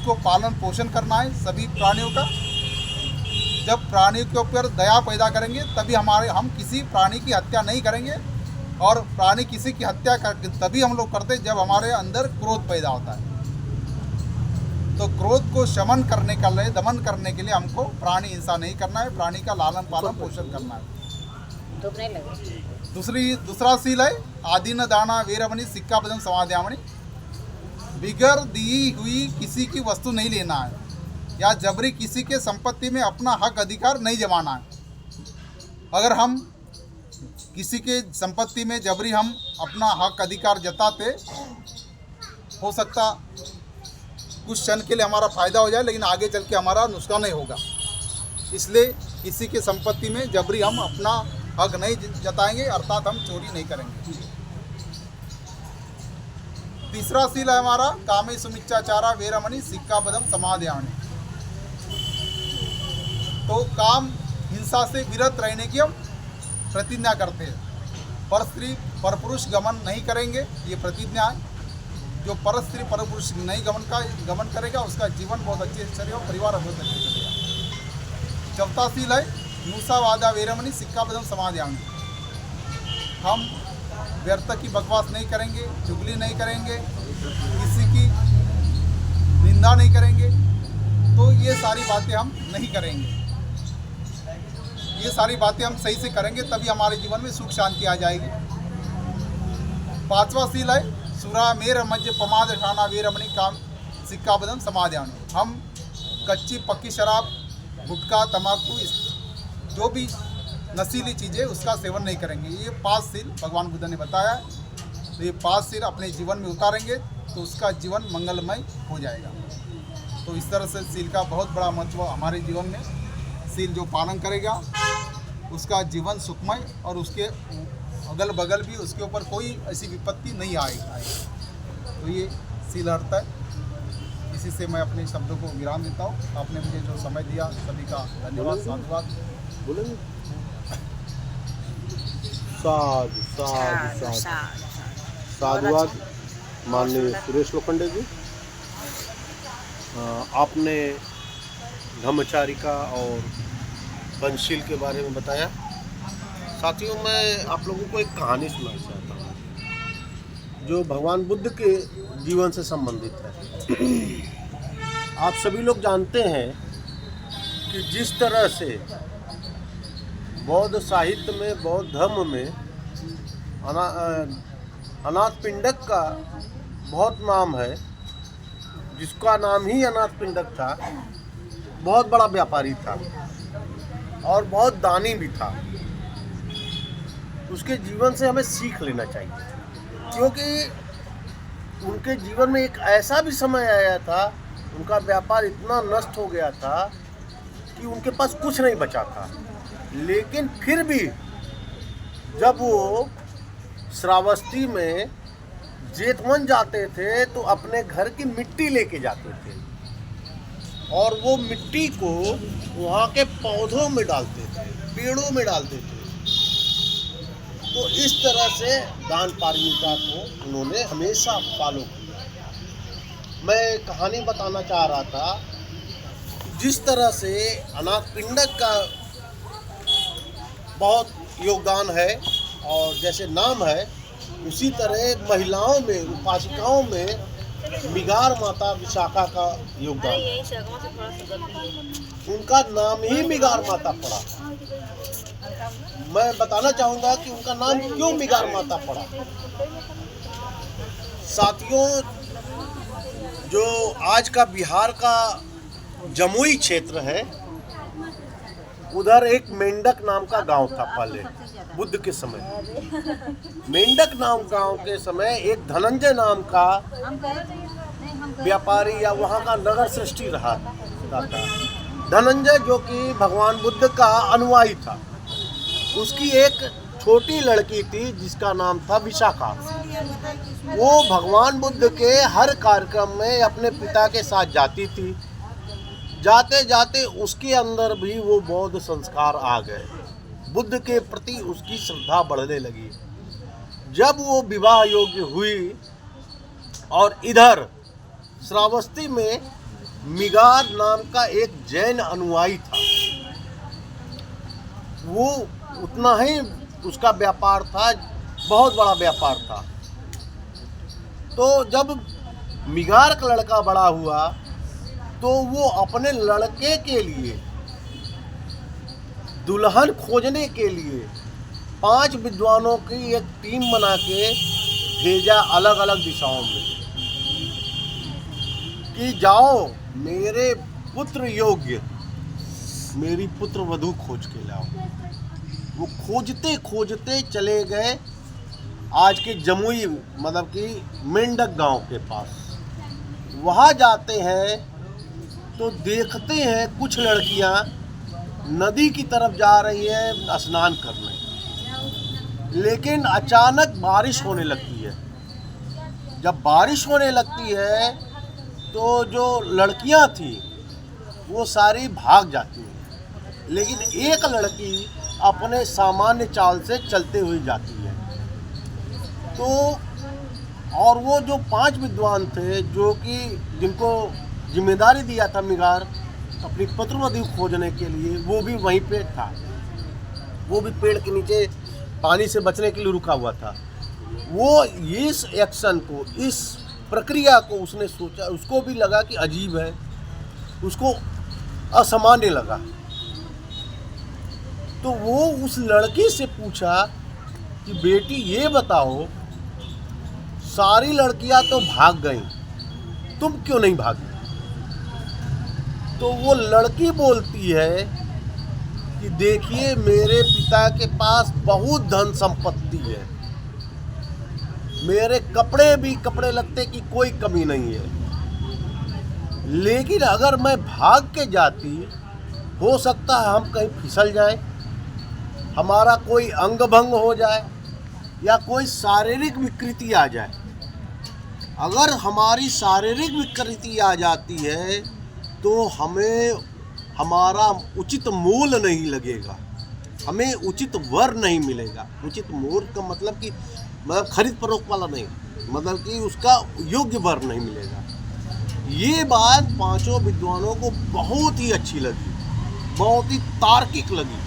उसको पालन पोषण करना है सभी प्राणियों का। जब प्राणी के ऊपर दया पैदा करेंगे तभी हम किसी प्राणी की हत्या नहीं करेंगे, और प्राणी किसी की हत्या तभी हम लोग करते जब हमारे अंदर क्रोध पैदा होता है। तो क्रोध को शमन करने के लिए, दमन करने के लिए हमको प्राणी हिंसा नहीं करना है, प्राणी का लालन पालन पोषण करना है। दूसरा सील है आदीन दाना वीरमणि सिक्कापदम समाध्यामणि। बिगर दी हुई किसी की वस्तु नहीं लेना है या जबरी किसी के संपत्ति में अपना हक अधिकार नहीं जमाना है। अगर हम किसी के संपत्ति में जबरी हम अपना हक अधिकार जताते, हो सकता कुछ क्षण के लिए हमारा फ़ायदा हो जाए, लेकिन आगे चल के हमारा नुकसान नहीं होगा। इसलिए किसी के संपत्ति में जबरी हम अपना हक नहीं जताएंगे, अर्थात हम चोरी नहीं करेंगे। तीसरा सील है हमारा कामे सुमिच्चाचारा वीरमणि सिक्कापदम समाध्यामणि। तो काम हिंसा से विरत रहने की हम प्रतिज्ञा करते हैं। पर स्त्री पर पुरुष गमन नहीं करेंगे, ये प्रतिज्ञा है। जो पर स्त्री पर पुरुष नहीं गमन करेगा उसका जीवन बहुत अच्छे से चलेगा, परिवार बहुत अच्छे से चलेगा। चौथा सील है मूसा वादा वीरमणि सिक्कापदम समाध्यामणि। हम व्यर्थ की बकवास नहीं करेंगे, चुगली नहीं करेंगे, किसी की निंदा नहीं करेंगे। तो ये सारी बातें हम नहीं करेंगे। ये सारी बातें हम सही से करेंगे तभी हमारे जीवन में सुख शांति आ जाएगी। पांचवा सील है सुरा मेर मध्य पमाद ठाना वीरमणि काम सिक्कापदम समाध्यामणि। हम कच्ची पक्की शराब, गुटखा, तंबाकू, जो भी नशीली चीज़ें उसका सेवन नहीं करेंगे। ये 5 सील भगवान बुद्ध ने बताया है। तो ये 5 सील अपने जीवन में उतारेंगे तो उसका जीवन मंगलमय हो जाएगा। तो इस तरह से सील का बहुत बड़ा महत्व हमारे जीवन में। सील जो पालन करेगा उसका जीवन सुखमय, और उसके अगल बगल भी उसके ऊपर कोई ऐसी विपत्ति नहीं आएगी। तो ये सील अर्थ है। इसी से मैं अपने शब्दों को विराम देता हूँ। आपने मुझे जो समय दिया सभी का धन्यवाद, साधुवाद। बोलेंगे साधु साधु साधु साधुवाद। माननीय सुरेश लोखंडे जी, आपने ब्रह्मचारिका और पंचशील के बारे में बताया। साथियों, मैं आप लोगों को एक कहानी सुनाना चाहता हूँ जो भगवान बुद्ध के जीवन से संबंधित है। आप सभी लोग जानते हैं कि जिस तरह से बौद्ध साहित्य में, बौद्ध धर्म में अनाथ पिंडक का बहुत नाम है, जिसका नाम ही अनाथ पिंडक था। बहुत बड़ा व्यापारी था और बहुत दानी भी था। उसके जीवन से हमें सीख लेना चाहिए, क्योंकि उनके जीवन में एक ऐसा भी समय आया था, उनका व्यापार इतना नष्ट हो गया था कि उनके पास कुछ नहीं बचा था। लेकिन फिर भी जब वो श्रावस्ती में जेतवन जाते थे तो अपने घर की मिट्टी लेके जाते थे और वो मिट्टी को वहाँ के पौधों में डालते थे, पेड़ों में डालते थे। तो इस तरह से दान पारमिता को उन्होंने हमेशा फॉलो किया। मैं कहानी बताना चाह रहा था, जिस तरह से अनाथ पिंडक का बहुत योगदान है और जैसे नाम है, उसी तरह महिलाओं में, उपासिकाओं में मिगार माता विशाखा का योगदान है। उनका नाम ही मिगार माता पड़ा। मैं बताना चाहूँगा कि उनका नाम क्यों मिगार माता पड़ा। साथियों, जो आज का बिहार का जमुई क्षेत्र है, उधर एक मेंढक नाम का गांव था पहले बुद्ध के समय। मेंढक नाम गांव के समय एक धनंजय नाम का व्यापारी या वहां का नगर सृष्टि रहा था। धनंजय जो कि भगवान बुद्ध का अनुयायी था, उसकी एक छोटी लड़की थी जिसका नाम था विशाखा। वो भगवान बुद्ध के हर कार्यक्रम में अपने पिता के साथ जाती थी। जाते जाते उसके अंदर भी वो बौद्ध संस्कार आ गए, बुद्ध के प्रति उसकी श्रद्धा बढ़ने लगी। जब वो विवाह योग्य हुई और इधर श्रावस्ती में मिगार नाम का एक जैन अनुयायी था। वो उतना ही उसका व्यापार था, बहुत बड़ा व्यापार था। तो जब मिगार का लड़का बड़ा हुआ तो वो अपने लड़के के लिए दुल्हन खोजने के लिए 5 विद्वानों की एक टीम बना के भेजा अलग अलग दिशाओं में कि जाओ मेरे पुत्र योग्य मेरी पुत्र वधू खोज के लाओ। वो खोजते खोजते चले गए आज के जमुई मतलब कि मेंढक गांव के पास। वहाँ जाते हैं तो देखते हैं कुछ लड़कियाँ नदी की तरफ जा रही है स्नान करने, लेकिन अचानक बारिश होने लगती है। जब बारिश होने लगती है तो जो लड़कियां थी वो सारी भाग जाती हैं, लेकिन एक लड़की अपने सामान्य चाल से चलते हुए जाती है। तो और वो जो 5 विद्वान थे जो कि जिनको जिम्मेदारी दिया था मिगार अपनी पुत्रवधू खोजने के लिए, वो भी वहीं पे था। वो भी पेड़ के नीचे पानी से बचने के लिए रुका हुआ था। वो इस एक्शन को, इस प्रक्रिया को उसने सोचा, उसको भी लगा कि अजीब है, उसको असामान्य लगा। तो वो उस लड़की से पूछा कि बेटी ये बताओ, सारी लड़कियां तो भाग गईं, तुम क्यों नहीं भागी? तो वो लड़की बोलती है कि देखिए मेरे पिता के पास बहुत धन संपत्ति है, मेरे कपड़े लत्ते की कोई कमी नहीं है, लेकिन अगर मैं भाग के जाती हो सकता है हम कहीं फिसल जाए, हमारा कोई अंग भंग हो जाए या कोई शारीरिक विकृति आ जाए। अगर हमारी शारीरिक विकृति आ जाती है तो हमें हमारा उचित मोल नहीं लगेगा, हमें उचित वर नहीं मिलेगा। उचित मोल का मतलब कि खरीद फरोख्त वाला नहीं, मतलब कि उसका योग्य वर नहीं मिलेगा। ये बात 5 विद्वानों को बहुत ही अच्छी लगी, बहुत ही तार्किक लगी।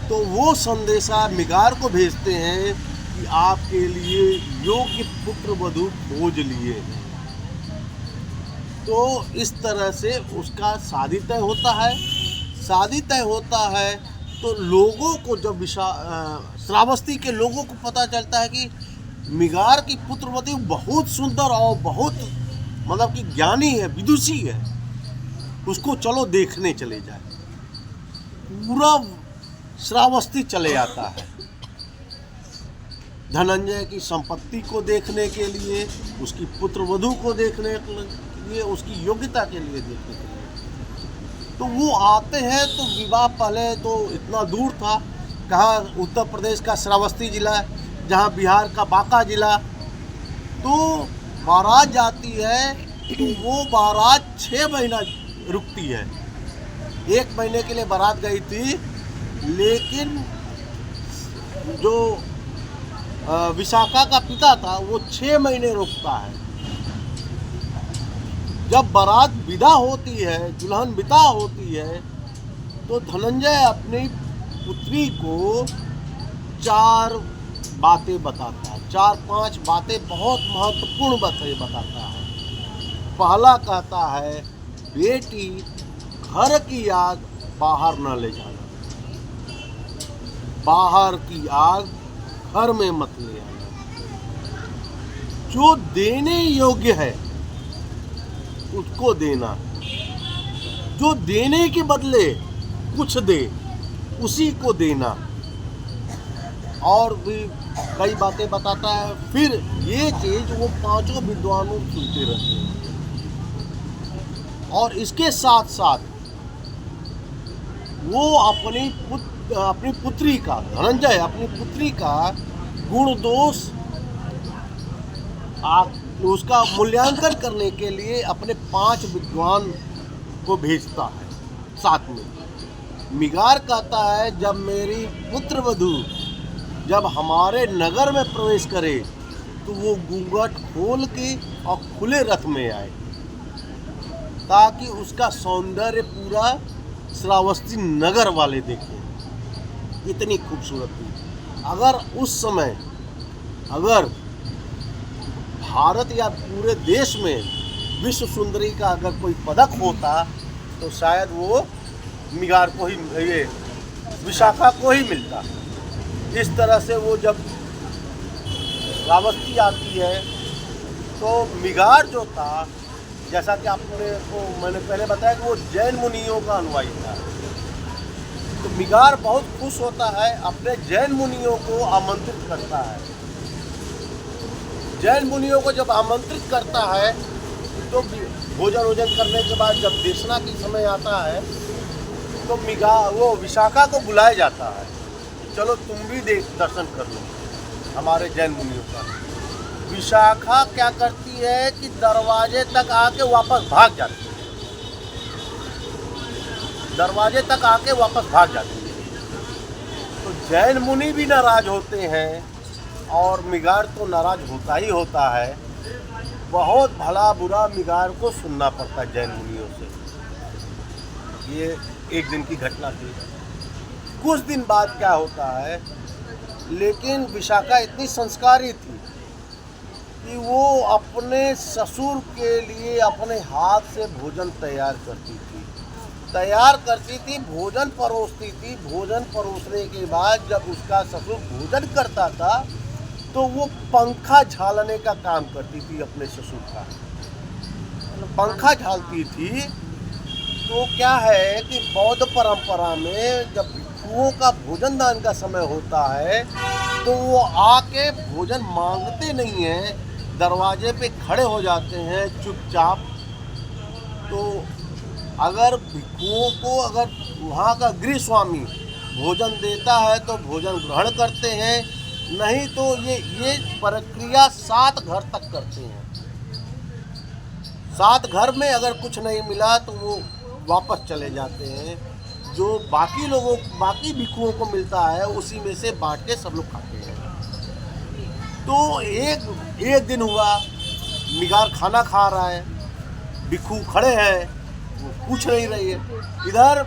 तो वो संदेशा मिगार को भेजते हैं कि आपके लिए योग्य पुत्र वधू खोज लिए हैं। तो इस तरह से उसका शादी तय होता है। शादी तय होता है तो लोगों को जब श्रावस्ती के लोगों को पता चलता है कि मिगार की पुत्रवधू बहुत सुंदर और बहुत मतलब कि ज्ञानी है, विदुषी है, उसको चलो देखने चले जाए। पूरा श्रावस्ती चले आता है धनंजय की संपत्ति को देखने के लिए, उसकी पुत्रवधू को देखने के लिए, उसकी योग्यता के लिए देखने के लिए। तो वो आते हैं तो विवाह पहले तो इतना दूर था, कहाँ उत्तर प्रदेश का श्रावस्ती जिला, जहाँ बिहार का बांका जिला। तो बारात जाती है तो वो बारात 6 महीना रुकती है। 1 महीने के लिए बारात गई थी, लेकिन जो विशाखा का पिता था वो 6 महीने रुकता है। जब बारात विदा होती है, दुल्हन विदा होती है, तो धनंजय अपनी पुत्री को 4 बातें बताता है, 4-5 बातें बहुत महत्वपूर्ण बातें बताता है। पहला कहता है, बेटी घर की आग बाहर न ले जाना, बाहर की आग घर में मत ले आना। जो देने योग्य है उसको देना, जो देने के बदले कुछ दे उसी को देना। और भी कई बातें बताता है। फिर ये चीज वो 5 विद्वानों सुनते रहते हैं। और इसके साथ साथ वो अपनी पुत्री का, धनंजय अपनी पुत्री का गुण दोष उसका मूल्यांकन करने के लिए अपने 5 विद्वान को भेजता है साथ में। मिगार कहता है, जब मेरी पुत्रवधू जब हमारे नगर में प्रवेश करे तो वो घूंघट खोल के और खुले रथ में आए। ताकि उसका सौंदर्य पूरा श्रावस्ती नगर वाले देखें। इतनी खूबसूरत थी। अगर उस समय अगर भारत या पूरे देश में विश्व सुंदरी का अगर कोई पदक होता तो शायद वो मिगार को ही, ये विशाखा को ही मिलता। इस तरह से वो जब श्रावस्ती आती है तो मिगार जो था, जैसा कि आपने को मैंने पहले बताया कि वो जैन मुनियों का अनुयायी था, तो मिगार बहुत खुश होता है, अपने जैन मुनियों को आमंत्रित करता है। जैन मुनियों को जब आमंत्रित करता है तो भोजन वोजन करने के बाद जब देशना की समय आता है तो वो विशाखा को बुलाया जाता है, चलो तुम भी दर्शन कर लो हमारे जैन मुनियों का। विशाखा क्या करती है कि दरवाजे तक आके वापस भाग जाती है, दरवाजे तक आके वापस भाग जाती है। तो जैन मुनि भी नाराज होते हैं और मिगार तो नाराज होता ही होता है। बहुत भला बुरा मिगार को सुनना पड़ता है जैन मुनियों से। ये एक दिन की घटना थी। कुछ दिन बाद क्या होता है, लेकिन विशाखा इतनी संस्कारी थी कि वो अपने ससुर के लिए अपने हाथ से भोजन तैयार करती थी, भोजन परोसती थी। भोजन परोसने के बाद जब उसका ससुर भोजन करता था तो वो पंखा झालने का काम करती थी अपने ससुर का। पंखा झालती थी। तो क्या है कि बौद्ध परंपरा में जब भिक्षुओं का भोजन दान का समय होता है तो वो आके भोजन मांगते नहीं हैं, दरवाजे पे खड़े हो जाते हैं चुपचाप। तो अगर भिक्षुओं को अगर वहाँ का गृह स्वामी भोजन देता है तो भोजन ग्रहण करते हैं, नहीं तो ये प्रक्रिया 7 घर तक करते हैं। 7 घर में अगर कुछ नहीं मिला तो वो वापस चले जाते हैं। जो बाकी भिक्षुओं को मिलता है उसी में से बांट के सब लोग खाते हैं। तो एक दिन हुआ, मिगार खाना खा रहा है, भिक्षु खड़े हैं, वो पूछ नहीं रही है। इधर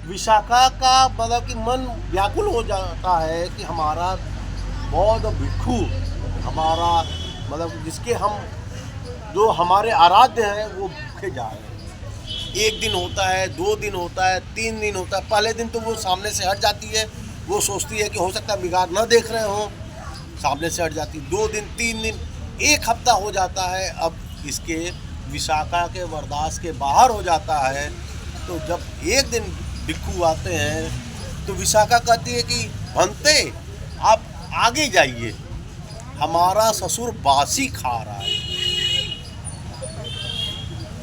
विशाखा का मतलब कि मन व्याकुल हो जाता है कि हमारा बौद्ध भिक्षु, हमारा मतलब जिसके हम जो हमारे आराध्य हैं वो भूखे जा रहे हैं। 1 दिन होता है, 2 दिन होता है, 3 दिन होता है। पहले दिन तो वो सामने से हट जाती है, वो सोचती है कि हो सकता है मिगार न देख रहे हो, सामने से हट जाती। 2 दिन, 3 दिन, 1 हफ्ता हो जाता है। अब इसके विशाखा के बर्दाश्त के बाहर हो जाता है। तो जब एक दिन भिक्षु आते हैं तो विशाखा कहती है कि भंते आप आगे जाइए, हमारा ससुर बासी खा रहा है।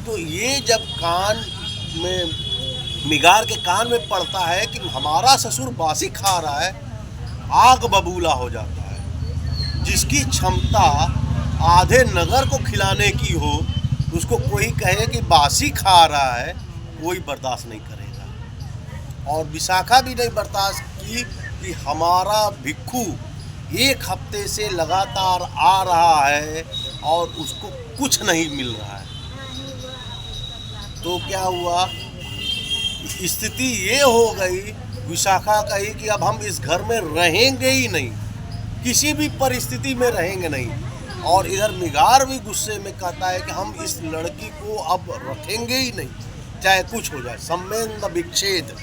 तो ये जब कान में मिगार के कान में पड़ता है कि हमारा ससुर बासी खा रहा है, आग बबूला हो जाता है। जिसकी क्षमता आधे नगर को खिलाने की हो, उसको कोई कहे कि बासी खा रहा है, कोई बर्दाश्त नहीं करेगा। और विशाखा भी नहीं बर्दाश्त की कि हमारा भिक्षु 1 हफ्ते से लगातार आ रहा है और उसको कुछ नहीं मिल रहा है। तो क्या हुआ, स्थिति ये हो गई, विशाखा कही कि अब हम इस घर में रहेंगे ही नहीं, किसी भी परिस्थिति में रहेंगे नहीं। और इधर मिगार भी गुस्से में कहता है कि हम इस लड़की को अब रखेंगे ही नहीं, चाहे कुछ हो जाए, संबंध विच्छेद।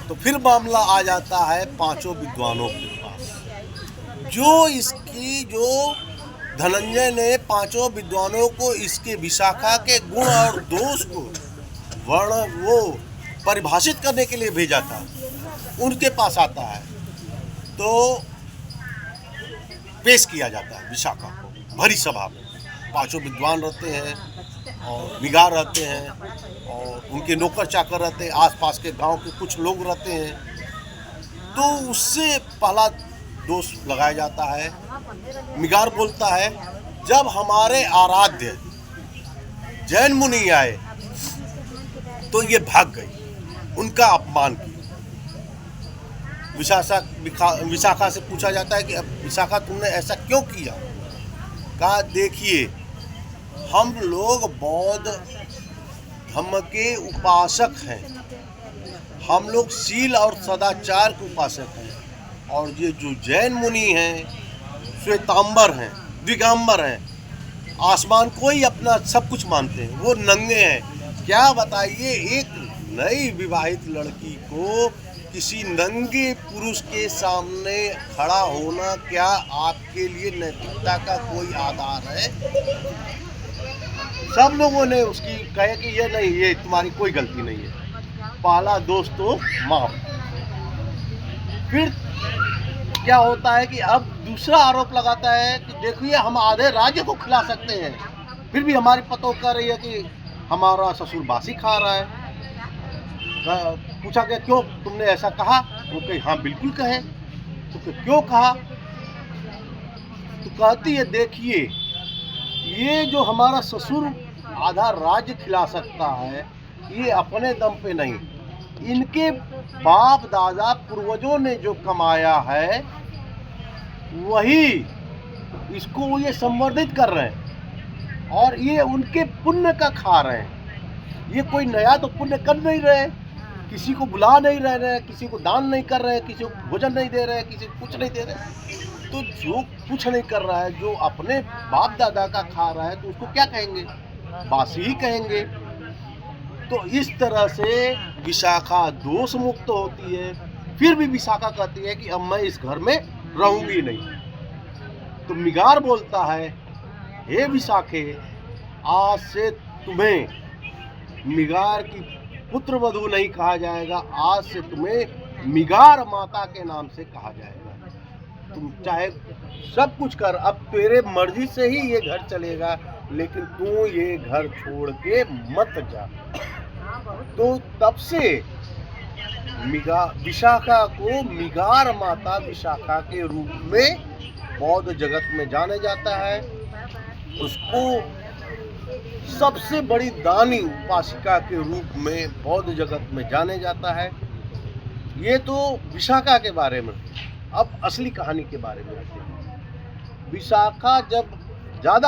तो फिर मामला आ जाता है 5 विद्वानों के पास। जो धनंजय ने 5 विद्वानों को इसके विशाखा के गुण और दोष को वो परिभाषित करने के लिए भेजा था, उनके पास आता है। तो पेश किया जाता है विशाखा को भरी सभा में। 5 विद्वान रहते हैं और मिगार रहते हैं और उनके नौकर चाकर रहते हैं, आसपास के गांव के कुछ लोग रहते हैं। तो उससे पहला दोष लगाया जाता है। मिगार बोलता है, जब हमारे आराध्य जैन मुनि आए तो ये भाग गई, उनका अपमान किया। विशाखा से पूछा जाता है कि अब विशाखा तुमने ऐसा क्यों किया? कहा देखिए, हम लोग बौद्ध धम्म के उपासक हैं, हम लोग शील और सदाचार के उपासक हैं। और ये जो जैन मुनि हैं, श्वेतांबर हैं, दिगंबर हैं, आसमान को ही अपना सब कुछ मानते हैं, वो नंगे हैं। क्या बताइए, एक नई विवाहित लड़की को किसी नंगे पुरुष के सामने खड़ा होना क्या आपके लिए नैतिकता का कोई आधार है? सब लोगों ने उसकी कहे कि ये नहीं, ये तुम्हारी कोई गलती नहीं है, पहला दोष तो माफ। फिर क्या होता है कि अब दूसरा आरोप लगाता है कि देखिए हम आधे राज्य को खिला सकते हैं, फिर भी हमारी पतोह कह रही है कि हमारा ससुर बासी खा रहा है। पूछा गया क्यों तुमने ऐसा कहा? वो कही हाँ बिल्कुल कहे। तो क्यों कहा? तो कहती है देखिए, ये जो हमारा ससुर आधा राज्य खिला सकता है, ये अपने दम पे नहीं, इनके बाप दादा पूर्वजों ने जो कमाया है वही इसको ये संवर्धित कर रहे हैं और ये उनके पुण्य का खा रहे हैं। ये कोई नया तो पुण्य कर नहीं रहे, किसी को बुला नहीं रहे, किसी को दान नहीं कर रहे, किसी को भोजन नहीं दे रहे, किसी को कुछ नहीं दे रहे। तो जो कुछ नहीं कर रहा है, जो अपने बाप दादा का खा रहा है, तो उसको क्या कहेंगे? बासी ही कहेंगे। तो इस तरह से विशाखा दोष मुक्त होती है। फिर भी विशाखा कहती है कि अब मैं इस घर में रहूंगी नहीं। तो मिगार बोलता है, हे विशाखे, आज से तुम्हें मिगार की पुत्र वधू नहीं कहा जाएगा, आज से तुम्हें मिगार माता के नाम से कहा जाएगा। तुम चाहे सब कुछ कर, अब तेरे मर्जी से ही ये घर चलेगा, लेकिन तू ये घर छोड़ के मत जा। तो तब से विशाखा को मिगार माता विशाखा के रूप में बौद्ध जगत में जाने जाता है। उसको सबसे बड़ी दानी उपासिका के रूप में बौद्ध जगत में जाने जाता है। ये तो विशाखा के बारे में। अब असली कहानी के बारे में आते हैं। विशाखा जब ज़्यादा